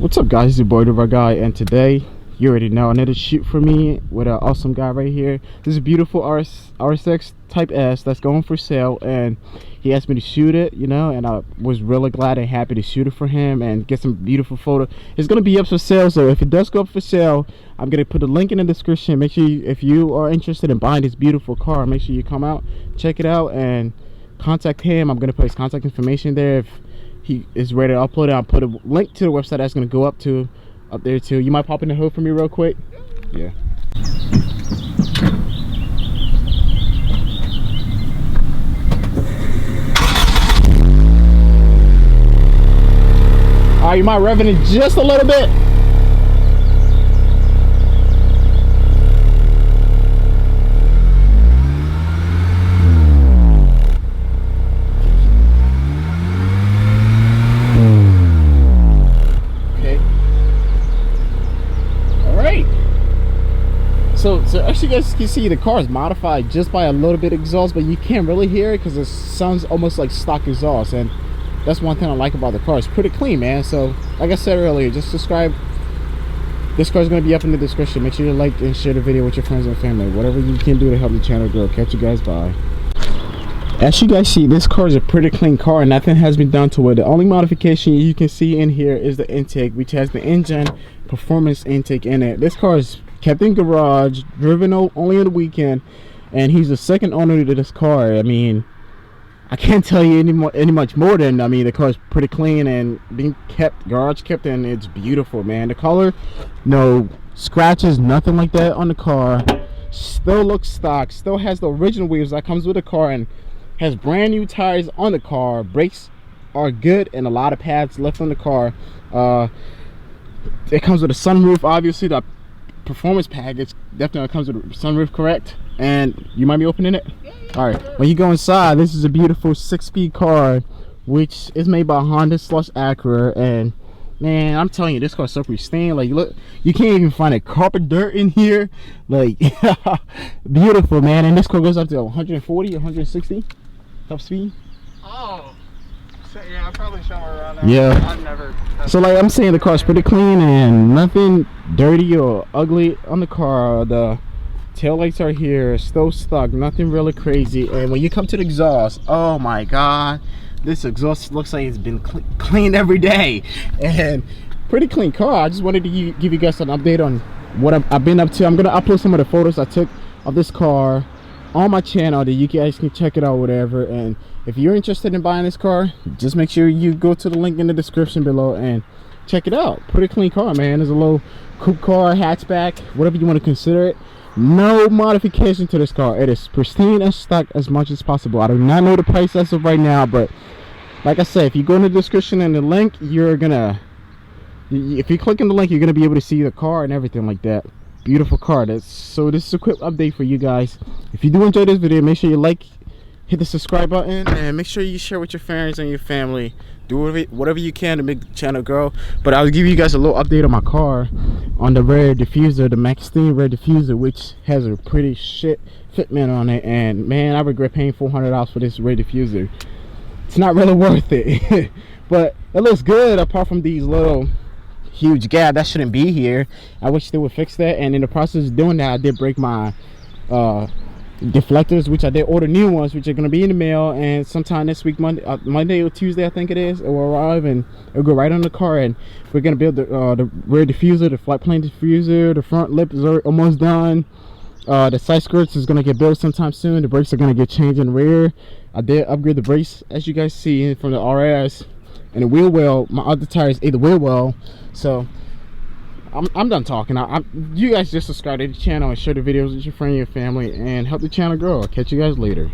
What's up, guys? It's your boy the guy, and today you already know another shoot for me with an awesome guy right here. This is a beautiful RSX Type S that's going for sale, and he asked me to shoot it, you know, and I was really glad and happy to shoot it for him and get some beautiful photo. It's gonna be up for sale, so if it does go up for sale, I'm gonna put a link in the description. Make sure if you are interested in buying this beautiful car, make sure you come out, check it out, and contact him. I'm gonna put his contact information there. If he is ready to upload it, I'll put a link to the website that's going to go up there too. You might pop in the hood for me real quick? Yeah. All right, you might rev it just a little bit. So as you guys can see, the car is modified just by a little bit of exhaust, but you can't really hear it because it sounds almost like stock exhaust, and that's one thing I like about the car. It's pretty clean, man. So like I said earlier, just subscribe. This car is going to be up in the description. Make sure you like and share the video with your friends and family. Whatever you can do to help the channel grow. Catch you guys, bye. As you guys see, this car is a pretty clean car and nothing has been done to it. The only modification you can see in here is the intake, which has the engine performance intake in it. This car is kept in garage, driven only on the weekend, and he's the second owner to this car. I mean, I can't tell you any much more than, I mean, the car is pretty clean and being kept garage kept, and it's beautiful, man. The color, no scratches, nothing like that on the car. Still looks stock, still has the original wheels that comes with the car, and has brand new tires on the car. Brakes are good and a lot of pads left on the car. It comes with a sunroof, obviously. The performance package definitely comes with a sunroof, correct? And you might be opening it? Yeah. All right, when you go inside, this is a beautiful 6-speed car which is made by Honda / ACURA, and man, I'm telling you, this car is so pristine. Like, look, you can't even find a carpet dirt in here. Like, beautiful, man. And this car goes up to 140 160 top speed. Oh, so, yeah, I'm probably somewhere around there. Yeah, I've never. So like I'm saying, the car's pretty clean and nothing dirty or ugly on the car. The tail lights are here, still stuck, nothing really crazy. And when you come to the exhaust, oh my god, this exhaust looks like it's been cleaned every day. And pretty clean car. I just wanted to give you guys an update on what I've been up to. I'm gonna upload some of the photos I took of this car on my channel that you guys can check it out, whatever. And if you're interested in buying this car, just make sure you go to the link in the description below and check it out. Pretty clean car, man. It's a little coupe car, hatchback, whatever you want to consider it. No modification to this car. It is pristine and stock as much as possible. I do not know the price as of right now, but like I said, if you go in the description and the link, if you click on the link, you're gonna be able to see the car and everything like that. Beautiful car. So this is a quick update for you guys. If you do enjoy this video, make sure you like, hit the subscribe button, and make sure you share with your friends and your family. Do whatever you can to make the channel grow. But I'll give you guys a little update on my car, on the rear diffuser, the Maxine rear diffuser, which has a pretty shit fitment on it. And man, I regret paying $400 for this rear diffuser. It's not really worth it. But it looks good, apart from these little huge gap that shouldn't be here. I wish they would fix that. And in the process of doing that, I did break my deflectors, which I did order new ones, which are going to be in the mail, and sometime this week, Monday or Tuesday, I think it is, it will arrive and it'll go right on the car. And we're going to build the rear diffuser, the flat plane diffuser. The front lip is almost done. The side skirts is going to get built sometime soon. The brakes are going to get changed in the rear. I did upgrade the brakes, as you guys see, from the RS. And the wheel well, my other tires ate the wheel well. So I'm done talking. You guys just subscribe to the channel and share the videos with your friend and your family and help the channel grow. I'll catch you guys later.